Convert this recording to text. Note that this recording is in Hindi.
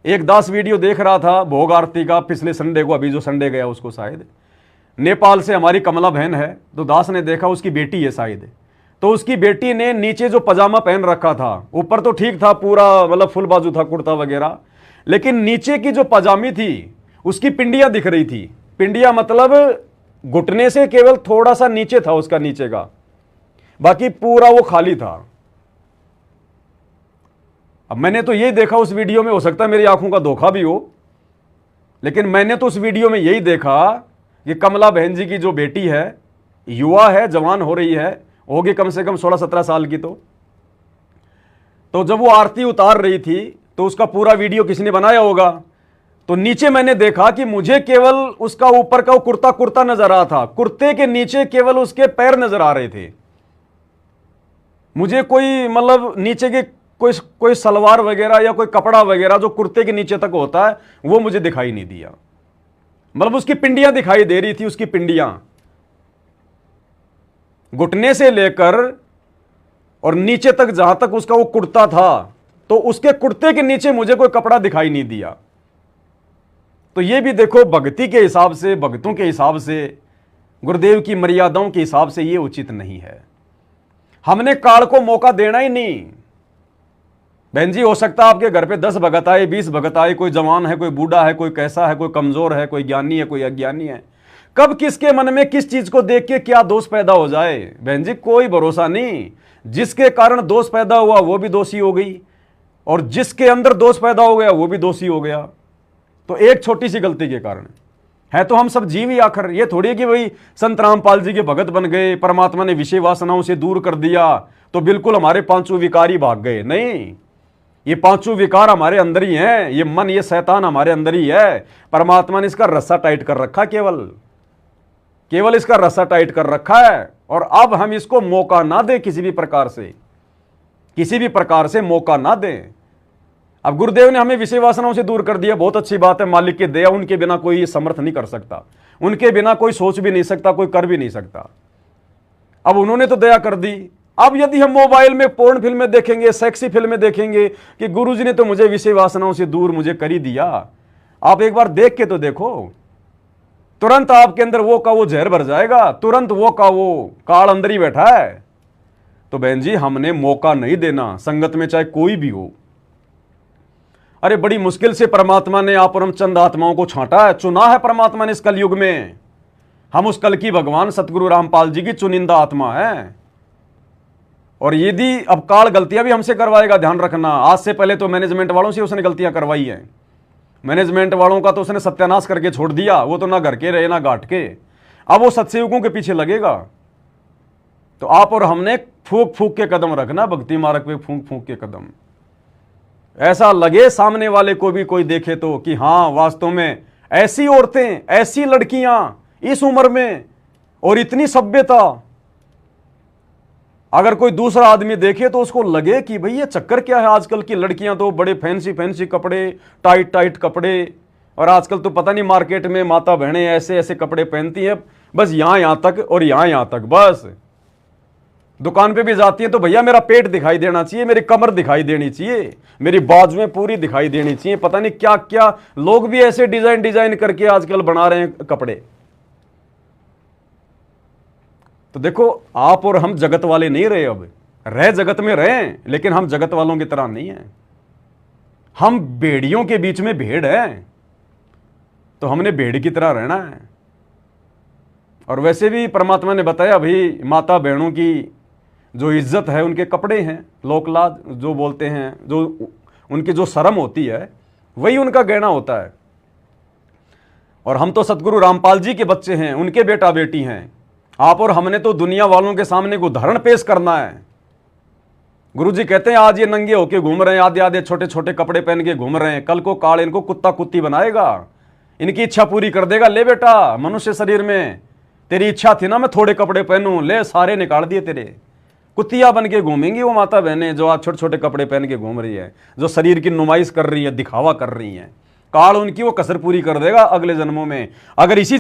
एक दास वीडियो देख रहा था भोग आरती का पिछले संडे को, अभी जो संडे गया उसको, शायद नेपाल से हमारी कमला बहन है, तो दास ने देखा उसकी बेटी है शायद, तो उसकी बेटी ने नीचे जो पजामा पहन रखा था, ऊपर तो ठीक था पूरा, मतलब फुल बाजू था कुर्ता वगैरह, लेकिन नीचे की जो पजामी थी उसकी पिंडियां दिख रही थी। पिंडियां मतलब घुटने से केवल थोड़ा सा नीचे था उसका नीचे का, बाकी पूरा वो खाली था। अब मैंने तो यही देखा उस वीडियो में, हो सकता है मेरी आंखों का धोखा भी हो, लेकिन मैंने तो उस वीडियो में यही देखा कि कमला बहन जी की जो बेटी है, युवा है, जवान हो रही है, होगी कम से कम 16-17 साल की, तो जब वो आरती उतार रही थी तो उसका पूरा वीडियो किसी ने बनाया होगा, तो नीचे मैंने देखा कि मुझे केवल उसका ऊपर का वो कुर्ता कुर्ता नजर आ रहा था, कुर्ते के नीचे केवल उसके पैर नजर आ रहे थे। मुझे कोई मतलब नीचे के कोई सलवार वगैरह या कोई कपड़ा वगैरह जो कुर्ते के नीचे तक होता है वो मुझे दिखाई नहीं दिया। मतलब उसकी पिंडियां दिखाई दे रही थी, उसकी पिंडियां घुटने से लेकर और नीचे तक, जहां तक उसका वो कुर्ता था, तो उसके कुर्ते के नीचे मुझे कोई कपड़ा दिखाई नहीं दिया। तो ये भी देखो, भक्ति के हिसाब से, भक्तों के हिसाब से, गुरुदेव की मर्यादाओं के हिसाब से ये उचित नहीं है। हमने काल को मौका देना ही नहीं। बहन जी, हो सकता है आपके घर पे 10 भगत आए, 20 भगत आए, कोई जवान है, कोई बूढ़ा है, कोई कैसा है, कोई कमजोर है, कोई ज्ञानी है, कोई अज्ञानी है। कब किसके मन में किस चीज को देख के क्या दोष पैदा हो जाए, बहन जी, कोई भरोसा नहीं। जिसके कारण दोष पैदा हुआ वो भी दोषी हो गई, और जिसके अंदर दोष पैदा हो गया वो भी दोषी हो गया। तो एक छोटी सी गलती के कारण है तो हम सब जीव ही आखिर। ये थोड़ी है कि भाई संत रामपाल जी के भगत बन गए, परमात्मा ने विषय वासनाओं से दूर कर दिया तो बिल्कुल हमारे पांचों विकार ही भाग गए। नहीं, ये पांचों विकार हमारे अंदर ही हैं, ये मन, ये शैतान हमारे अंदर ही है। परमात्मा ने इसका रस्सा टाइट कर रखा, केवल इसका रस्सा टाइट कर रखा है, और अब हम इसको मौका ना दें, किसी भी प्रकार से मौका ना दें। अब गुरुदेव ने हमें विषय वासनाओं से दूर कर दिया, बहुत अच्छी बात है, मालिक की दया, उनके बिना कोई ये समर्थ नहीं कर सकता, उनके बिना कोई सोच भी नहीं सकता, कोई कर भी नहीं सकता। अब उन्होंने तो दया कर दी। अब यदि हम मोबाइल में पोर्न फिल्में देखेंगे, सेक्सी फिल्में देखेंगे कि गुरुजी ने तो मुझे विषय वासनाओं से दूर मुझे कर ही दिया, आप एक बार देख के तो देखो, तुरंत आपके अंदर वो का वो जहर भर जाएगा, तुरंत वो का वो काल अंदर ही बैठा है। तो बहन जी, हमने मौका नहीं देना, संगत में चाहे कोई भी हो। अरे बड़ी मुश्किल से परमात्मा ने आप और हम चंद आत्माओं को छांटा है, चुना है परमात्मा ने इस कलयुग में। हम उस कल की भगवान सतगुरु रामपाल जी की चुनिंदा आत्मा है। और यदि अब काल गलतियां भी हमसे करवाएगा, ध्यान रखना, आज से पहले तो मैनेजमेंट वालों से उसने गलतियां करवाई हैं। मैनेजमेंट वालों का तो उसने सत्यानाश करके छोड़ दिया, वो तो ना घर के रहे ना घाट के, अब वो सत्सयुगों के पीछे लगेगा। तो आप और हमने फूंक फूंक के कदम रखना, भक्ति मार्ग पे फूंक फूंक के कदम, ऐसा लगे सामने वाले को भी कोई देखे तो कि हाँ वास्तव में ऐसी औरतें, ऐसी लड़कियां इस उम्र में और इतनी सभ्यता, अगर कोई दूसरा आदमी देखे तो उसको लगे कि भाई ये चक्कर क्या है। आजकल की लड़कियां तो बड़े फैंसी फैंसी कपड़े, टाइट टाइट कपड़े, और आजकल तो पता नहीं मार्केट में माता बहनें ऐसे ऐसे कपड़े पहनती हैं, बस यहां तक और यहां तक, बस दुकान पे भी जाती है तो भैया मेरा पेट दिखाई देना चाहिए, मेरी कमर दिखाई देनी चाहिए, मेरी बाजुएं पूरी दिखाई देनी चाहिए। पता नहीं क्या क्या लोग भी ऐसे डिजाइन करके आजकल बना रहे हैं कपड़े। तो देखो, आप और हम जगत वाले नहीं रहे, अब रह जगत में रहे, लेकिन हम जगत वालों की तरह नहीं है। हम भेड़ियों के बीच में भेड़ है, तो हमने भेड़ की तरह रहना है। और वैसे भी परमात्मा ने बताया भाई, माता बहनों की जो इज्जत है उनके कपड़े हैं, लोकलाज जो बोलते हैं, जो उनकी जो शर्म होती है वही उनका गहना होता है। और हम तो सतगुरु रामपाल जी के बच्चे हैं, उनके बेटा बेटी हैं। आप और हमने तो दुनिया वालों के सामने को उदाहरण पेश करना है। गुरुजी कहते हैं आज ये नंगे होके घूम रहे हैं, आधे आधे छोटे छोटे कपड़े पहन के घूम रहे हैं, कल को काल इनको कुत्ता कुत्ती बनाएगा, इनकी इच्छा पूरी कर देगा। ले बेटा, मनुष्य शरीर में तेरी इच्छा थी ना मैं थोड़े कपड़े पहनूं, ले सारे निकाल दिए तेरे। कुत्तिया बन के घूमेंगी वो माता बहनें जो आज छोटे छोटे कपड़े पहन के घूम रही है, जो शरीर की नुमाइश कर रही है, दिखावा कर रही है। काल उनकी वो कसर पूरी कर देगा अगले जन्मों में। अगर इसी